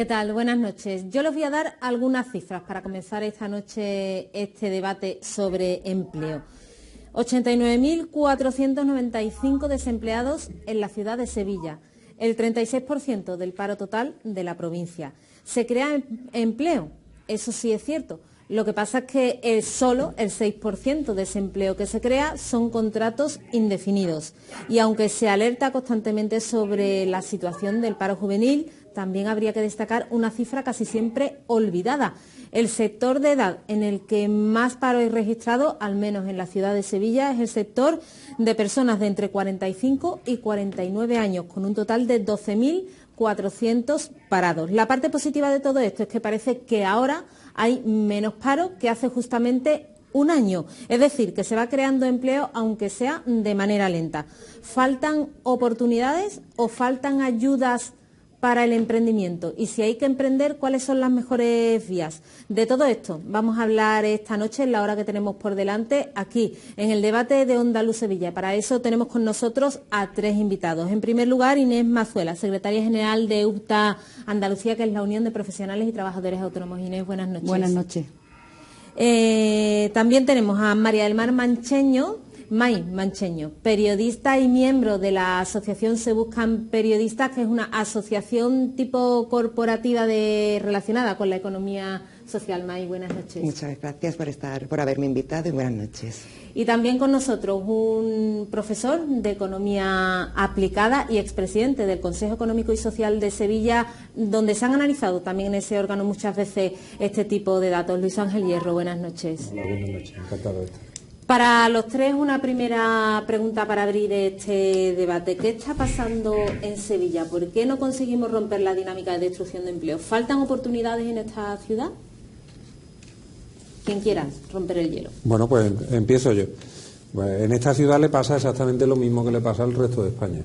tal? Buenas noches. Yo les voy a dar algunas cifras para comenzar esta noche este debate sobre empleo. 89.495 desempleados en la ciudad de Sevilla, el 36% del paro total de la provincia. ¿Se crea empleo? Eso sí es cierto. Lo que pasa es que solo el 6% de ese empleo que se crea son contratos indefinidos. Y aunque se alerta constantemente sobre la situación del paro juvenil, también habría que destacar una cifra casi siempre olvidada. El sector de edad en el que más paro hay registrado, al menos en la ciudad de Sevilla, es el sector de personas de entre 45 y 49 años, con un total de 12.400 parados. La parte positiva de todo esto es que parece que ahora hay menos paro que hace justamente un año. Es decir, que se va creando empleo, aunque sea de manera lenta. ¿Faltan oportunidades o faltan ayudas para el emprendimiento? Y si hay que emprender, ¿cuáles son las mejores vías? De todo esto vamos a hablar esta noche, en la hora que tenemos por delante, aquí, en el debate de Onda Luz Sevilla. Para eso tenemos con nosotros a tres invitados. En primer lugar, Inés Mazuela, secretaria general de UPTA Andalucía, que es la Unión de Profesionales y Trabajadores Autónomos. Inés, buenas noches. Buenas noches. También tenemos a María del Mar Mancheño, periodista y miembro de la asociación Se Buscan Periodistas, que es una asociación tipo corporativa relacionada con la economía social. May, buenas noches. Muchas gracias por haberme invitado y buenas noches. Y también con nosotros un profesor de Economía Aplicada y expresidente del Consejo Económico y Social de Sevilla, donde se han analizado también en ese órgano muchas veces este tipo de datos. Luis Ángel Hierro, buenas noches. Hola, buenas noches, encantado de estar. Para los tres, una primera pregunta para abrir este debate. ¿Qué está pasando en Sevilla? ¿Por qué no conseguimos romper la dinámica de destrucción de empleo? ¿Faltan oportunidades en esta ciudad? Quien quiera romper el hielo. Bueno, pues empiezo yo. Pues en esta ciudad le pasa exactamente lo mismo que le pasa al resto de España,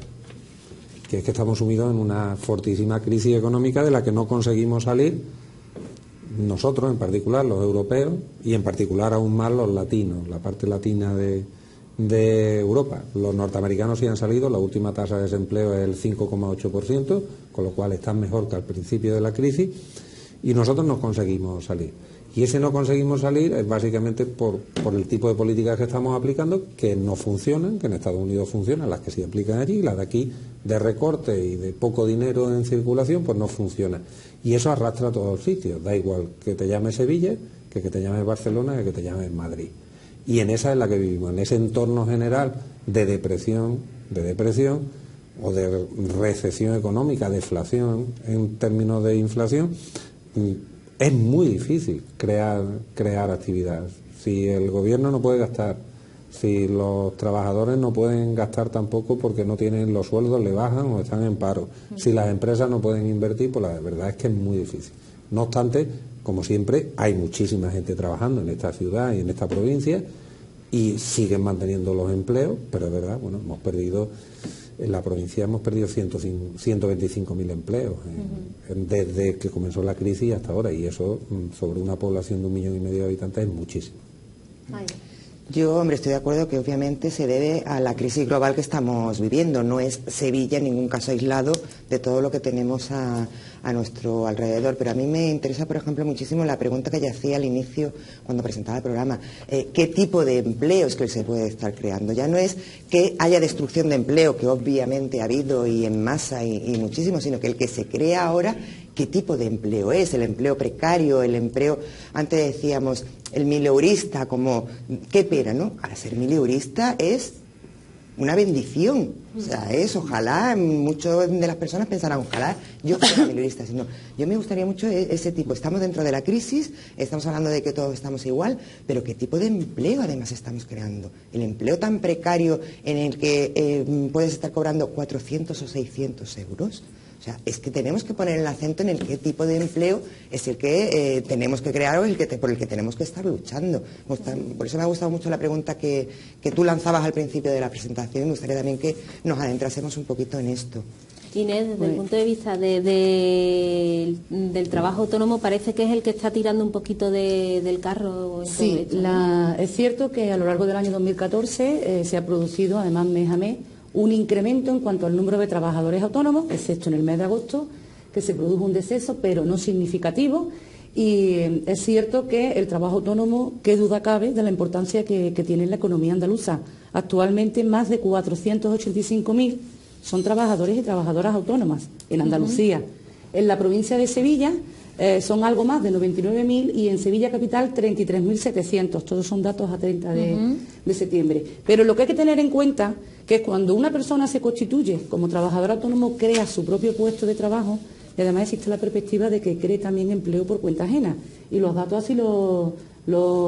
que es que estamos sumidos en una fortísima crisis económica de la que no conseguimos salir. Nosotros, en particular, los europeos, y en particular aún más los latinos, la parte latina de Europa. Los norteamericanos sí han salido, la última tasa de desempleo es el 5,8%, con lo cual están mejor que al principio de la crisis, y nosotros no conseguimos salir. Y ese no conseguimos salir es básicamente por el tipo de políticas que estamos aplicando, que no funcionan, que en Estados Unidos funcionan, las que se aplican allí, y las de aquí, de recorte y de poco dinero en circulación, pues no funcionan. Y eso arrastra a todos los sitios, da igual que te llames Sevilla, que te llames Barcelona, que te llames Madrid. Y en esa es la que vivimos, en ese entorno general de depresión o de recesión económica, deflación en términos de inflación. Es muy difícil crear actividad. Si el gobierno no puede gastar, si los trabajadores no pueden gastar tampoco porque no tienen los sueldos, le bajan o están en paro, si las empresas no pueden invertir, pues la verdad es que es muy difícil. No obstante, como siempre, hay muchísima gente trabajando en esta ciudad y en esta provincia y siguen manteniendo los empleos, pero es verdad, bueno, en la provincia hemos perdido 125.000 empleos desde que comenzó la crisis hasta ahora, y eso sobre una población de 1,5 millones de habitantes es muchísimo. Ay. Yo, hombre, estoy de acuerdo que obviamente se debe a la crisis global que estamos viviendo. No es Sevilla en ningún caso aislado de todo lo que tenemos a nuestro alrededor. Pero a mí me interesa, por ejemplo, muchísimo la pregunta que ya hacía al inicio cuando presentaba el programa. ¿Qué tipo de empleo es que se puede estar creando? Ya no es que haya destrucción de empleo, que obviamente ha habido y en masa y muchísimo, sino que el que se crea ahora, ¿qué tipo de empleo es? El empleo precario, el empleo, antes decíamos, el mileurista, como, qué pena, ¿no? Ahora ser mileurista es una bendición. O sea, ojalá, muchas de las personas pensarán, ojalá yo fuera mileurista. Sino, yo me gustaría mucho ese tipo. Estamos dentro de la crisis, estamos hablando de que todos estamos igual, pero ¿qué tipo de empleo además estamos creando? El empleo tan precario en el que puedes estar cobrando 400 o 600 euros. O sea, es que tenemos que poner el acento en el qué tipo de empleo es el que tenemos que crear o por el que tenemos que estar luchando. Por eso me ha gustado mucho la pregunta que tú lanzabas al principio de la presentación, y me gustaría también que nos adentrásemos un poquito en esto. Inés, desde el punto de vista del trabajo autónomo, parece que es el que está tirando un poquito del carro en todo esto, ¿no? Es cierto que a lo largo del año 2014 se ha producido, además mes a mes, un incremento en cuanto al número de trabajadores autónomos, excepto en el mes de agosto, que se produjo un deceso, pero no significativo. Y es cierto que el trabajo autónomo, qué duda cabe de la importancia que tiene en la economía andaluza. Actualmente más de 485.000 son trabajadores y trabajadoras autónomas en Andalucía. En la provincia de Sevilla son algo más de 99.000 y en Sevilla capital 33.700. Todos son datos a 30 de septiembre. Pero lo que hay que tener en cuenta que es cuando una persona se constituye como trabajador autónomo, crea su propio puesto de trabajo. Y además existe la perspectiva de que cree también empleo por cuenta ajena. Y los datos así lo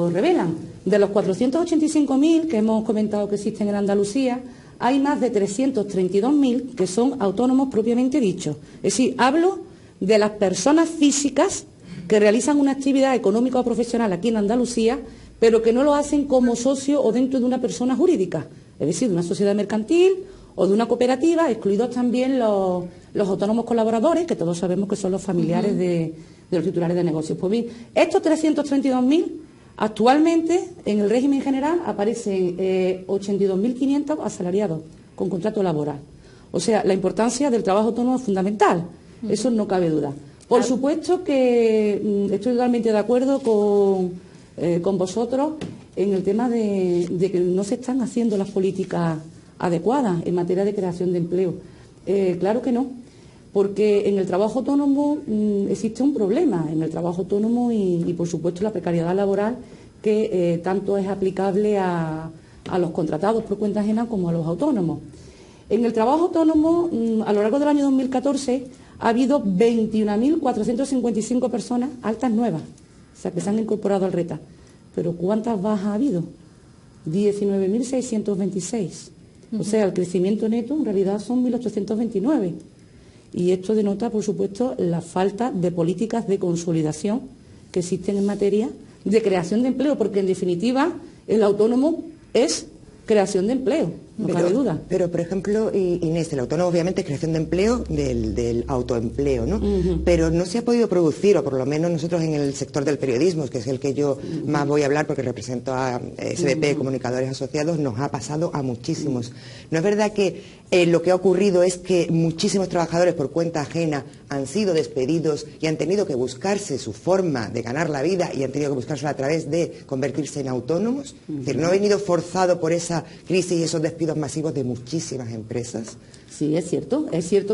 revelan. De los 485.000 que hemos comentado que existen en Andalucía, hay más de 332.000 que son autónomos propiamente dichos. Es decir, hablo de las personas físicas que realizan una actividad económica o profesional aquí en Andalucía, pero que no lo hacen como socio o dentro de una persona jurídica. Es decir, de una sociedad mercantil o de una cooperativa, excluidos también los autónomos colaboradores, que todos sabemos que son los familiares de los titulares de negocios. Pues bien, estos 332.000, actualmente en el régimen general aparecen 82.500 asalariados con contrato laboral. O sea, la importancia del trabajo autónomo es fundamental, eso no cabe duda. Por supuesto que estoy totalmente de acuerdo con vosotros en el tema de que no se están haciendo las políticas adecuadas en materia de creación de empleo. Claro que no, porque en el trabajo autónomo existe un problema, en el trabajo autónomo y por supuesto la precariedad laboral que tanto es aplicable a los contratados por cuenta ajena como a los autónomos. En el trabajo autónomo, a lo largo del año 2014, ha habido 21.455 personas altas nuevas, o sea, que se han incorporado al RETA. Pero ¿cuántas bajas ha habido? 19.626. O sea, el crecimiento neto en realidad son 1.829. Y esto denota, por supuesto, la falta de políticas de consolidación que existen en materia de creación de empleo, porque en definitiva el autónomo es creación de empleo, no cabe duda. Pero, por ejemplo, Inés, el autónomo obviamente es creación de empleo del autoempleo, ¿no? Pero no se ha podido producir, o por lo menos nosotros en el sector del periodismo, que es el que yo más voy a hablar porque represento a SBP, Comunicadores Asociados, nos ha pasado a muchísimos. ¿No es verdad que lo que ha ocurrido es que muchísimos trabajadores por cuenta ajena han sido despedidos y han tenido que buscarse su forma de ganar la vida y han tenido que buscarse a través de convertirse en autónomos? Es decir, ¿no ha venido forzado por esa crisis y esos despidos masivos de muchísimas empresas? Sí, es cierto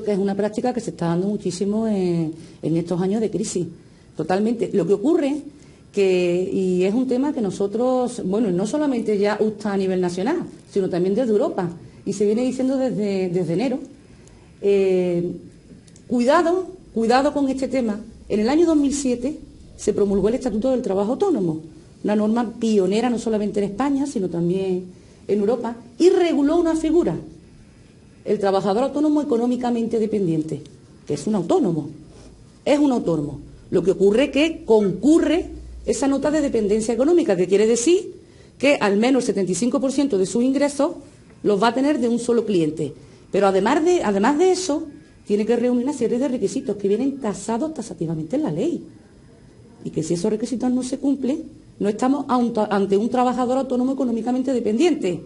que es una práctica que se está dando muchísimo en estos años de crisis, totalmente. Lo que ocurre y es un tema que nosotros, bueno, no solamente ya está a nivel nacional, sino también desde Europa, y se viene diciendo desde enero, cuidado con este tema. En el año 2007 se promulgó el Estatuto del Trabajo Autónomo, una norma pionera no solamente en España, sino también en Europa, y reguló una figura, el trabajador autónomo económicamente dependiente, que es un autónomo. Lo que ocurre es que concurre esa nota de dependencia económica, que quiere decir que al menos el 75% de sus ingresos los va a tener de un solo cliente. Pero además de eso, tiene que reunir una serie de requisitos que vienen tasados tasativamente en la ley. Y que si esos requisitos no se cumplen, no estamos ante un trabajador autónomo económicamente dependiente.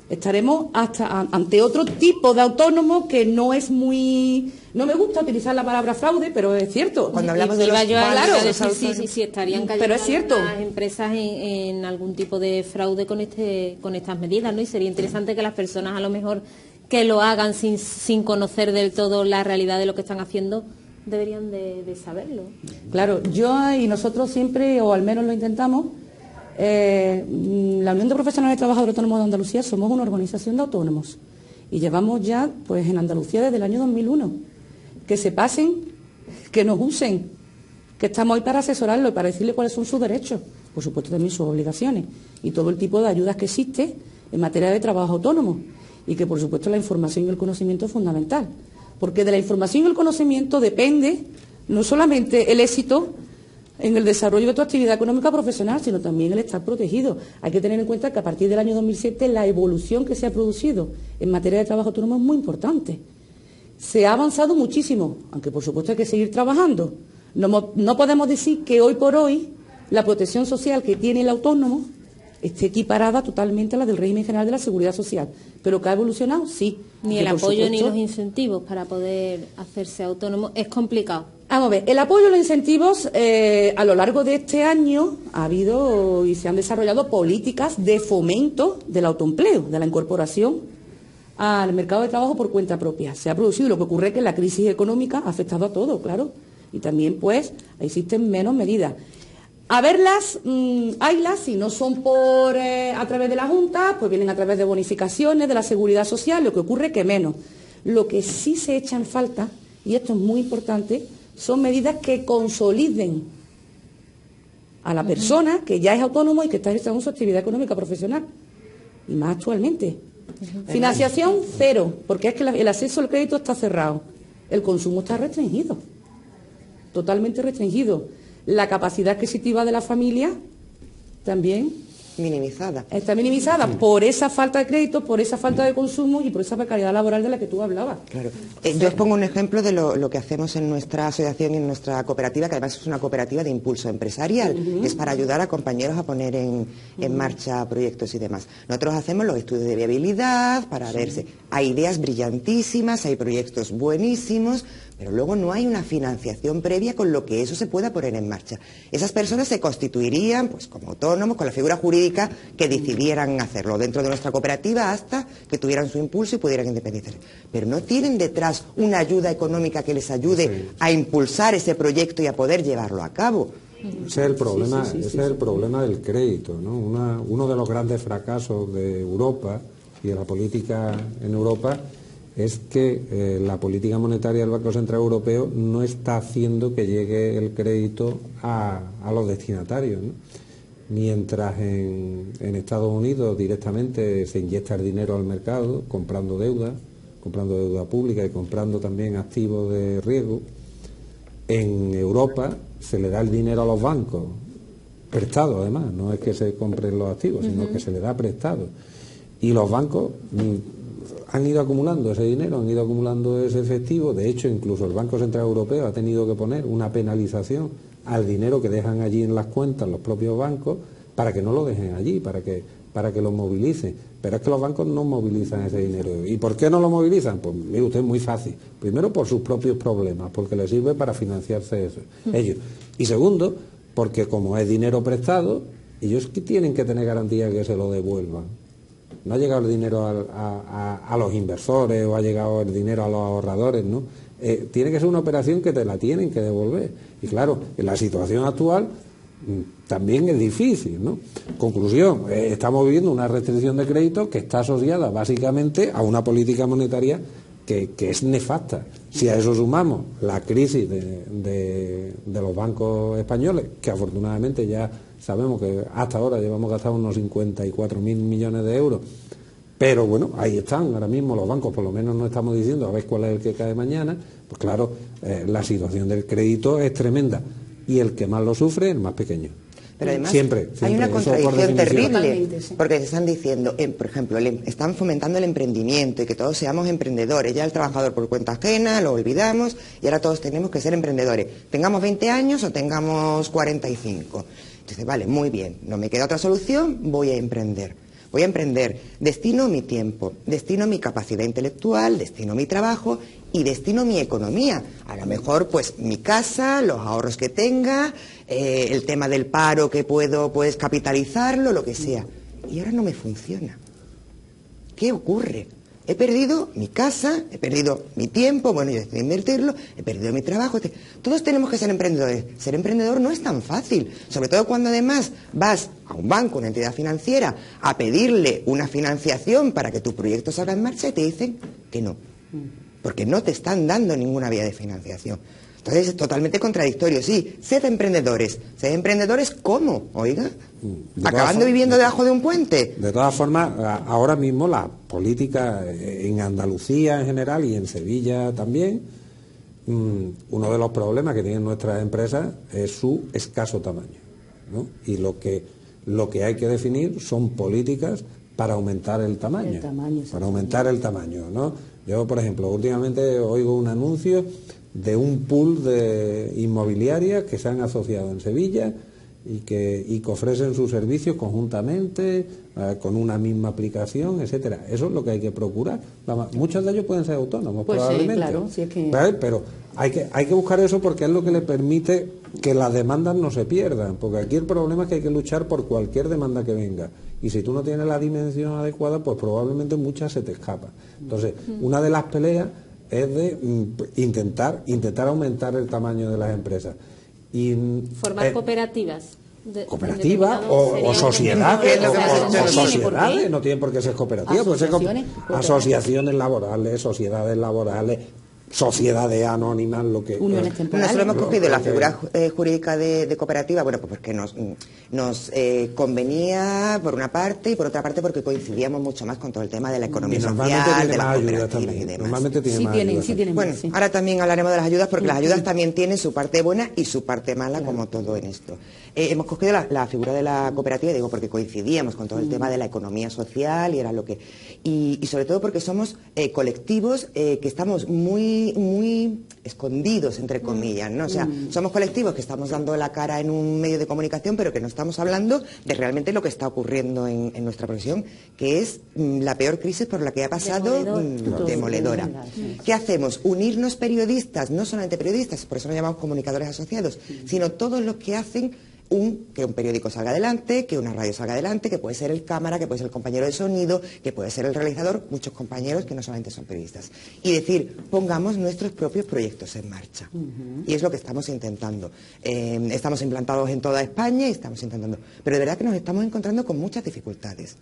Estaremos ante otro tipo de autónomo que no es muy... No me gusta utilizar la palabra fraude, pero es cierto. Cuando hablamos de los... Sí, estarían cayendo pero es cierto. las empresas en algún tipo de fraude con estas medidas, ¿no? Y sería interesante que las personas a lo mejor que lo hagan sin conocer del todo la realidad de lo que están haciendo, deberían de saberlo. Claro, y nosotros siempre, o al menos lo intentamos, la Unión de Profesionales de Trabajadores Autónomos de Andalucía somos una organización de autónomos y llevamos ya pues en Andalucía desde el año 2001. Que se pasen, que nos usen, que estamos hoy para asesorarlo y para decirle cuáles son sus derechos, por supuesto también sus obligaciones y todo el tipo de ayudas que existe en materia de trabajo autónomo, y que por supuesto la información y el conocimiento es fundamental, porque de la información y el conocimiento depende no solamente el éxito en el desarrollo de tu actividad económica profesional, sino también el estar protegido. Hay que tener en cuenta que a partir del año 2007 la evolución que se ha producido en materia de trabajo autónomo es muy importante. Se ha avanzado muchísimo, aunque por supuesto hay que seguir trabajando. No podemos decir que hoy por hoy la protección social que tiene el autónomo esté equiparada totalmente a la del régimen general de la Seguridad Social. ¿Pero que ha evolucionado? Sí. Ni el apoyo ni los incentivos para poder hacerse autónomo es complicado. Vamos a ver, el apoyo y los incentivos, a lo largo de este año ha habido y se han desarrollado políticas de fomento del autoempleo, de la incorporación al mercado de trabajo por cuenta propia. Se ha producido, lo que ocurre es que la crisis económica ha afectado a todo, claro, y también pues existen menos medidas. A verlas, haylas, si no son a través de la Junta, pues vienen a través de bonificaciones, de la Seguridad Social, lo que ocurre es que menos. Lo que sí se echa en falta, y esto es muy importante, son medidas que consoliden a la persona que ya es autónomo y que está realizando su actividad económica profesional, y más actualmente. Financiación cero, porque es que el acceso al crédito está cerrado, el consumo está restringido, totalmente restringido. La capacidad adquisitiva de la familia también minimizada. Está minimizada por esa falta de crédito, por esa falta de consumo y por esa precariedad laboral de la que tú hablabas. Claro. Yo os pongo un ejemplo de lo que hacemos en nuestra asociación y en nuestra cooperativa, que además es una cooperativa de impulso empresarial. Es para ayudar a compañeros a poner en marcha proyectos y demás. Nosotros hacemos los estudios de viabilidad para verse. Hay ideas brillantísimas, hay proyectos buenísimos, pero luego no hay una financiación previa con lo que eso se pueda poner en marcha. Esas personas se constituirían pues como autónomos, con la figura jurídica que decidieran hacerlo dentro de nuestra cooperativa hasta que tuvieran su impulso y pudieran independizarse. Pero no tienen detrás una ayuda económica que les ayude a impulsar ese proyecto y a poder llevarlo a cabo. Ese es el problema, ese es el problema del crédito, ¿no? Uno de los grandes fracasos de Europa y de la política en Europa es que la política monetaria del Banco Central Europeo no está haciendo que llegue el crédito a los destinatarios, ¿no? Mientras en Estados Unidos directamente se inyecta el dinero al mercado comprando deuda pública y comprando también activos de riesgo, en Europa se le da el dinero a los bancos, prestado además, no es que se compren los activos, sino que se le da prestado. Y los bancos han ido acumulando ese dinero, han ido acumulando ese efectivo. De hecho, incluso el Banco Central Europeo ha tenido que poner una penalización al dinero que dejan allí en las cuentas los propios bancos para que no lo dejen allí, para que lo movilicen. Pero es que los bancos no movilizan ese dinero. ¿Y por qué no lo movilizan? Pues mire usted, muy fácil. Primero, por sus propios problemas, porque les sirve para financiarse eso, ellos. Y segundo, porque como es dinero prestado, ellos tienen que tener garantía de que se lo devuelvan. No ha llegado el dinero a los inversores o ha llegado el dinero a los ahorradores, ¿no? Tiene que ser una operación que te la tienen que devolver. Y claro, en la situación actual también es difícil, ¿no? Conclusión, estamos viviendo una restricción de crédito que está asociada básicamente a una política monetaria que es nefasta. Si a eso sumamos la crisis de los bancos españoles, que afortunadamente ya sabemos que hasta ahora llevamos gastado unos 54.000 millones de euros, pero bueno, ahí están ahora mismo los bancos, por lo menos no estamos diciendo a ver cuál es el que cae mañana, pues claro, la situación del crédito es tremenda y el que más lo sufre es el más pequeño. Pero además siempre, hay una contradicción terrible, sí. porque se están diciendo, por ejemplo, están fomentando el emprendimiento y que todos seamos emprendedores. Ya el trabajador por cuenta ajena lo olvidamos y ahora todos tenemos que ser emprendedores. Tengamos 20 años o tengamos 45. Entonces, vale, muy bien, no me queda otra solución, voy a emprender. Voy a emprender, destino mi tiempo, destino mi capacidad intelectual, destino mi trabajo y destino mi economía. A lo mejor, pues, mi casa, los ahorros que tenga, el tema del paro que puedo, pues, capitalizarlo, lo que sea. Y ahora no me funciona. ¿Qué ocurre? He perdido mi casa, he perdido mi tiempo, bueno, yo decido invertirlo, he perdido mi trabajo. Todos tenemos que ser emprendedores. Ser emprendedor no es tan fácil, sobre todo cuando además vas a un banco, una entidad financiera, a pedirle una financiación para que tu proyecto salga en marcha y te dicen que no, porque no te están dando ninguna vía de financiación. Entonces es totalmente contradictorio. Sí, sed emprendedores. ¿Sed emprendedores cómo? Oiga, acabando viviendo debajo de un puente. De todas formas, ahora mismo la política en Andalucía en general y en Sevilla también, uno de los problemas que tienen nuestras empresas es su escaso tamaño, ¿no? Y lo que hay que definir son políticas para aumentar el tamaño, para aumentar el tamaño, ¿no? Yo, por ejemplo, últimamente oigo un anuncio de un pool de inmobiliarias que se han asociado en Sevilla y que ofrecen sus servicios conjuntamente, con una misma aplicación, etcétera. Eso es lo que hay que procurar. Muchos de ellos pueden ser autónomos, pues probablemente. Sí, claro, si es que... ¿Vale? Pero hay que buscar eso porque es lo que le permite que las demandas no se pierdan, porque aquí el problema es que hay que luchar por cualquier demanda que venga. Y si tú no tienes la dimensión adecuada, pues probablemente muchas se te escapan. Entonces, una de las peleas es de intentar aumentar el tamaño de las empresas. Y, formar cooperativas. Cooperativas o sociedades, no tienen por qué ser cooperativas, pueden ser asociaciones laborales, sociedades laborales, sociedades anónimas, lo que... Uniones temporales. Nosotros hemos cogido la figura jurídica de cooperativa, bueno, pues porque nos convenía por una parte y por otra parte porque coincidíamos mucho más con todo el tema de la economía social, de las cooperativas y demás. Normalmente tiene más ayudas. Bueno, ahora también hablaremos de las ayudas porque las ayudas también tienen su parte buena y su parte mala, como todo en esto. Hemos cogido la figura de la cooperativa, digo, porque coincidíamos con todo el tema de la economía social y era lo que... Y sobre todo porque somos colectivos que estamos muy escondidos, entre comillas, ¿no? O sea, somos colectivos que estamos dando la cara en un medio de comunicación, pero que no estamos hablando de realmente lo que está ocurriendo en nuestra profesión, que es la peor crisis por la que ha pasado, demoledora. ¿Qué hacemos? Unirnos periodistas, no solamente periodistas, por eso nos llamamos comunicadores asociados, sino todos los que hacen que un periódico salga adelante, que una radio salga adelante, que puede ser el cámara, que puede ser el compañero de sonido, que puede ser el realizador, muchos compañeros que no solamente son periodistas. Y decir, pongamos nuestros propios proyectos en marcha. Y es lo que estamos intentando. Estamos implantados en toda España y estamos intentando. Pero de verdad que nos estamos encontrando con muchas dificultades.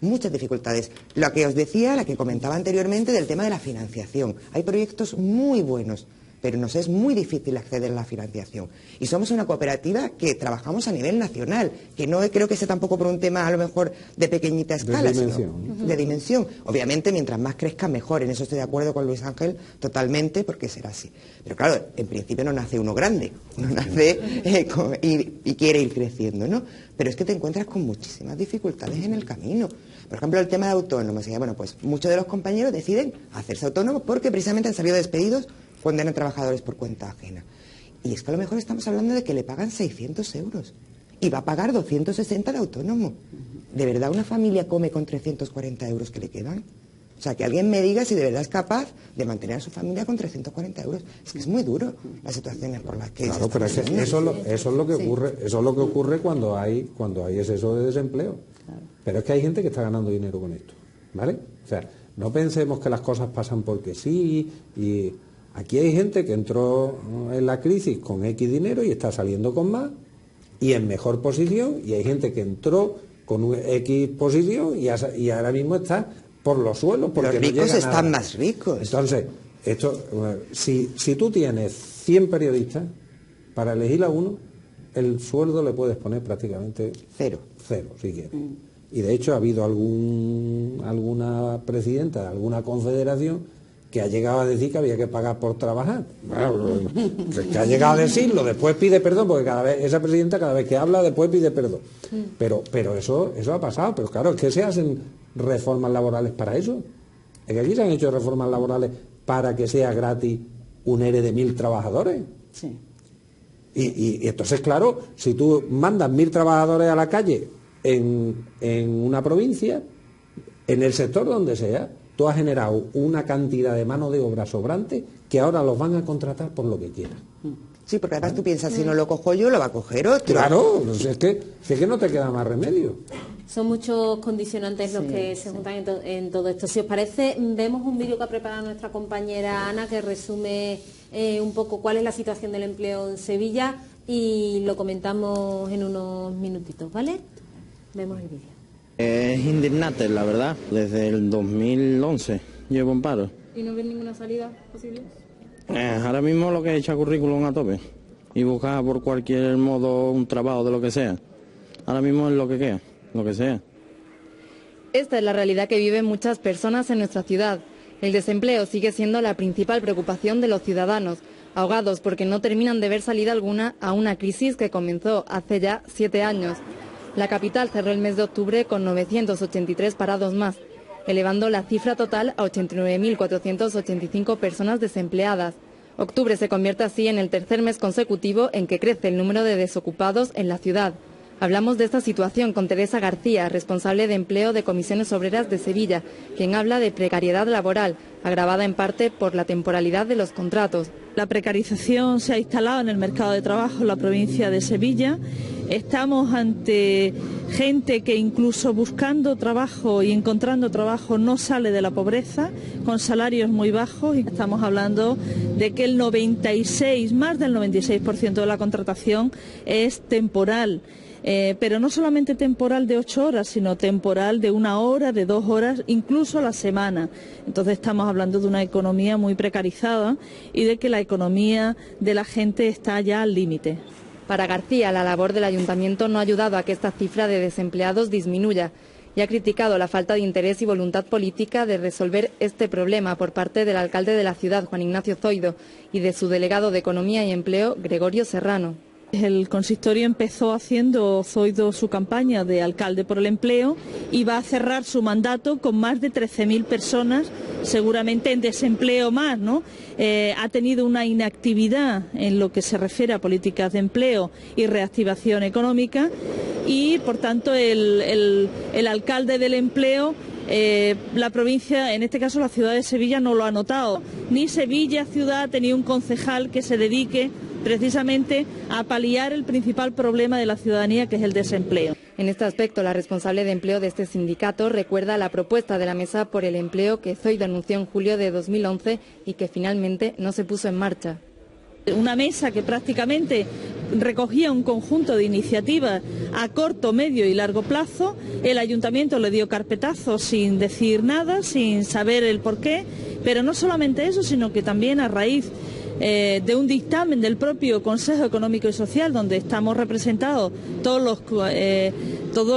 Muchas dificultades. Lo que os decía, la que comentaba anteriormente del tema de la financiación. Hay proyectos muy buenos, pero nos es muy difícil acceder a la financiación. Y somos una cooperativa que trabajamos a nivel nacional, que no creo que sea tampoco por un tema a lo mejor de pequeñita escala, sino de dimensión. Obviamente, mientras más crezca, mejor. En eso estoy de acuerdo con Luis Ángel totalmente, porque será así. Pero claro, en principio no nace uno grande, uno nace y quiere ir creciendo, ¿no? Pero es que te encuentras con muchísimas dificultades en el camino. Por ejemplo, el tema de autónomos. Bueno, pues muchos de los compañeros deciden hacerse autónomos porque precisamente han salido despedidos cuando eran trabajadores por cuenta ajena. Y es que a lo mejor estamos hablando de que le pagan 600 euros y va a pagar 260 de autónomo. ¿De verdad una familia come con 340 euros que le quedan? O sea, que alguien me diga si de verdad es capaz de mantener a su familia con 340 euros. Es que es muy duro las situaciones por las que... Claro, pero eso es lo que ocurre cuando hay exceso de desempleo. Claro. Pero es que hay gente que está ganando dinero con esto, ¿vale? O sea, no pensemos que las cosas pasan porque sí y... Aquí hay gente que entró en la crisis con X dinero y está saliendo con más y en mejor posición, y hay gente que entró con un X posición y ahora mismo está por los suelos. Porque los ricos están más ricos. Entonces, si tú tienes 100 periodistas, para elegir a uno, el sueldo le puedes poner prácticamente cero si quieres. Y de hecho ha habido alguna presidenta de alguna confederación que ha llegado a decir que había que pagar por trabajar. Bueno, que ha llegado a decirlo, después pide perdón, porque esa presidenta cada vez que habla después pide perdón. Pero eso ha pasado. Pero claro, es que se hacen reformas laborales para eso. Es que aquí se han hecho reformas laborales para que sea gratis un ERE de 1.000 trabajadores. Sí. Y entonces, claro, si tú mandas 1.000 trabajadores a la calle en una provincia, en el sector donde sea, tú has generado una cantidad de mano de obra sobrante que ahora los van a contratar por lo que quieran. Sí, porque además tú piensas, si no lo cojo yo, lo va a coger otro. Claro, es que no te queda más remedio. Son muchos condicionantes los que se juntan en todo esto. Si os parece, vemos un vídeo que ha preparado nuestra compañera Ana que resume un poco cuál es la situación del empleo en Sevilla y lo comentamos en unos minutitos, ¿vale? Vemos el vídeo. Es indignante, la verdad. Desde el 2011 llevo en paro. ¿Y no ves ninguna salida posible? Ahora mismo lo que he hecho currículum a tope y buscar por cualquier modo un trabajo de lo que sea. Ahora mismo es lo que queda, lo que sea. Esta es la realidad que viven muchas personas en nuestra ciudad. El desempleo sigue siendo la principal preocupación de los ciudadanos, ahogados porque no terminan de ver salida alguna a una crisis que comenzó hace ya 7 años. La capital cerró el mes de octubre con 983 parados más, elevando la cifra total a 89.485 personas desempleadas, Octubre se convierte así en el tercer mes consecutivo en que crece el número de desocupados en la ciudad. Hablamos de esta situación con Teresa García, responsable de empleo de Comisiones Obreras de Sevilla, quien habla de precariedad laboral, agravada en parte por la temporalidad de los contratos. La precarización se ha instalado en el mercado de trabajo en la provincia de Sevilla. Estamos ante gente que incluso buscando trabajo y encontrando trabajo no sale de la pobreza, con salarios muy bajos. Y estamos hablando de que más del 96% de la contratación es temporal. Pero no solamente temporal de 8 horas, sino temporal de 1 hora, de 2 horas, incluso a la semana. Entonces estamos hablando de una economía muy precarizada y de que la economía de la gente está ya al límite. Para García, la labor del ayuntamiento no ha ayudado a que esta cifra de desempleados disminuya y ha criticado la falta de interés y voluntad política de resolver este problema por parte del alcalde de la ciudad, Juan Ignacio Zoido, y de su delegado de Economía y Empleo, Gregorio Serrano. El consistorio empezó haciendo Zoido su campaña de alcalde por el empleo y va a cerrar su mandato con más de 13.000 personas, seguramente en desempleo más, ¿no? Ha tenido una inactividad en lo que se refiere a políticas de empleo y reactivación económica y, por tanto, el alcalde del empleo, la provincia, en este caso la ciudad de Sevilla, no lo ha notado. Ni Sevilla ciudad ha tenido un concejal que se dedique precisamente a paliar el principal problema de la ciudadanía, que es el desempleo. En este aspecto, la responsable de empleo de este sindicato recuerda la propuesta de la Mesa por el Empleo que Zoido anunció en julio de 2011 y que finalmente no se puso en marcha. Una mesa que prácticamente recogía un conjunto de iniciativas a corto, medio y largo plazo. El ayuntamiento le dio carpetazo sin decir nada, sin saber el porqué, pero no solamente eso, sino que también a raíz de un dictamen del propio Consejo Económico y Social, donde estamos representados todos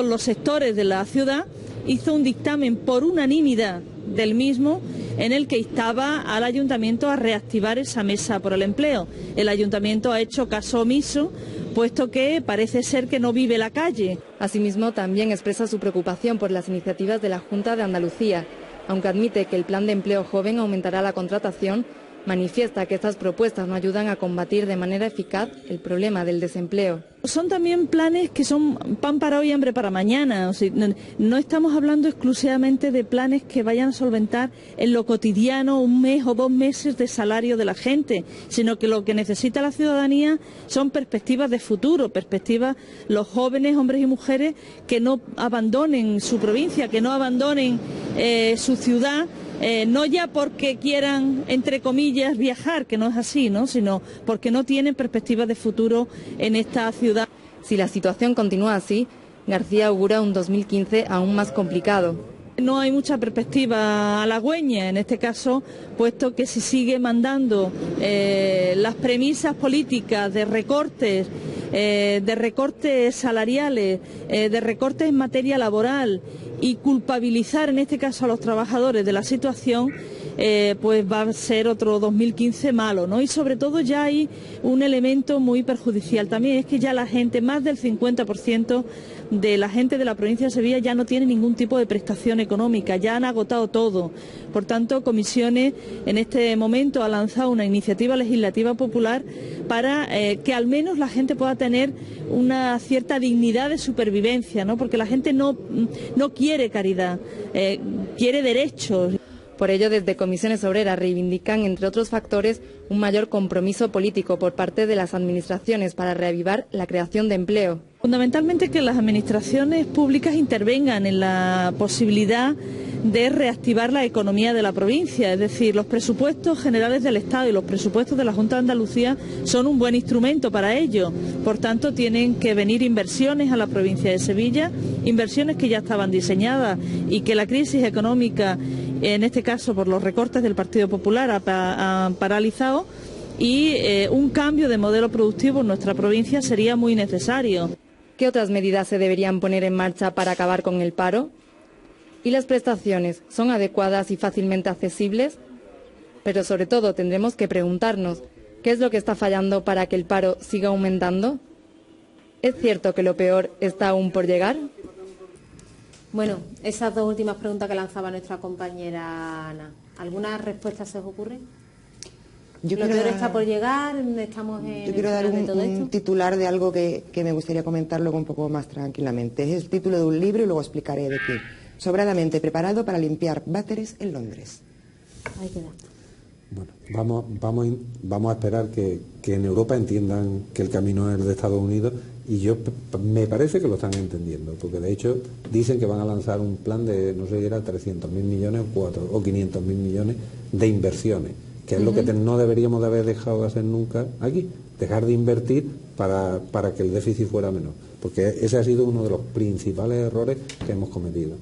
los sectores de la ciudad, hizo un dictamen por unanimidad del mismo en el que instaba al ayuntamiento a reactivar esa mesa por el empleo. El ayuntamiento ha hecho caso omiso, puesto que parece ser que no vive la calle. Asimismo, también expresa su preocupación por las iniciativas de la Junta de Andalucía. Aunque admite que el plan de empleo joven aumentará la contratación, manifiesta que estas propuestas no ayudan a combatir de manera eficaz el problema del desempleo. Son también planes que son pan para hoy, hambre para mañana. O sea, no estamos hablando exclusivamente de planes que vayan a solventar en lo cotidiano 1 mes o 2 meses de salario de la gente, sino que lo que necesita la ciudadanía son perspectivas de futuro, perspectivas, los jóvenes, hombres y mujeres, que no abandonen su provincia, que no abandonen su ciudad. No ya porque quieran, entre comillas, viajar, que no es así, ¿no? Sino porque no tienen perspectivas de futuro en esta ciudad. Si la situación continúa así, García augura un 2015 aún más complicado. No hay mucha perspectiva halagüeña en este caso, puesto que se sigue mandando las premisas políticas de recortes salariales, de recortes en materia laboral y culpabilizar en este caso a los trabajadores de la situación, pues va a ser otro 2015 malo, ¿no? Y sobre todo ya hay un elemento muy perjudicial también, es que ya la gente, más del 50% de la gente de la provincia de Sevilla ya no tiene ningún tipo de prestación económica, ya han agotado todo. Por tanto, Comisiones en este momento ha lanzado una iniciativa legislativa popular para que al menos la gente pueda tener una cierta dignidad de supervivencia, ¿no? Porque la gente no quiere caridad, quiere derechos. Por ello, desde Comisiones Obreras reivindican, entre otros factores, un mayor compromiso político por parte de las administraciones para reavivar la creación de empleo. Fundamentalmente que las administraciones públicas intervengan en la posibilidad de reactivar la economía de la provincia, es decir, los presupuestos generales del Estado y los presupuestos de la Junta de Andalucía son un buen instrumento para ello. Por tanto, tienen que venir inversiones a la provincia de Sevilla, inversiones que ya estaban diseñadas y que la crisis económica, en este caso por los recortes del Partido Popular, ha paralizado, y un cambio de modelo productivo en nuestra provincia sería muy necesario. ¿Qué otras medidas se deberían poner en marcha para acabar con el paro? ¿Y las prestaciones son adecuadas y fácilmente accesibles? Pero sobre todo tendremos que preguntarnos, ¿qué es lo que está fallando para que el paro siga aumentando? ¿Es cierto que lo peor está aún por llegar? Bueno, esas 2 últimas preguntas que lanzaba nuestra compañera Ana, ¿alguna respuesta se os ocurre? Lo peor está por llegar, estamos en Yo quiero dar todo esto. un titular de algo que me gustaría comentar luego un poco más tranquilamente. Es el título de un libro y luego explicaré de qué. Sobradamente preparado para limpiar váteres en Londres. Ahí queda. Bueno, vamos a esperar que en Europa entiendan que el camino es el de Estados Unidos, y me parece que lo están entendiendo, porque de hecho dicen que van a lanzar un plan de, no sé si era 300.000 millones o 500.000 millones de inversiones, que es lo que no deberíamos de haber dejado de hacer nunca aquí, dejar de invertir para que el déficit fuera menor, porque ese ha sido uno de los principales errores que hemos cometido.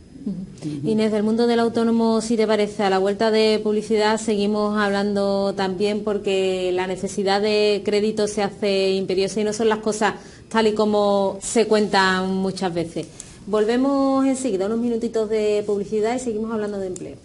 Inés, del mundo del autónomo, si te parece, a la vuelta de publicidad seguimos hablando también, porque la necesidad de crédito se hace imperiosa y no son las cosas tal y como se cuentan muchas veces. Volvemos enseguida, unos minutitos de publicidad, y seguimos hablando de empleo.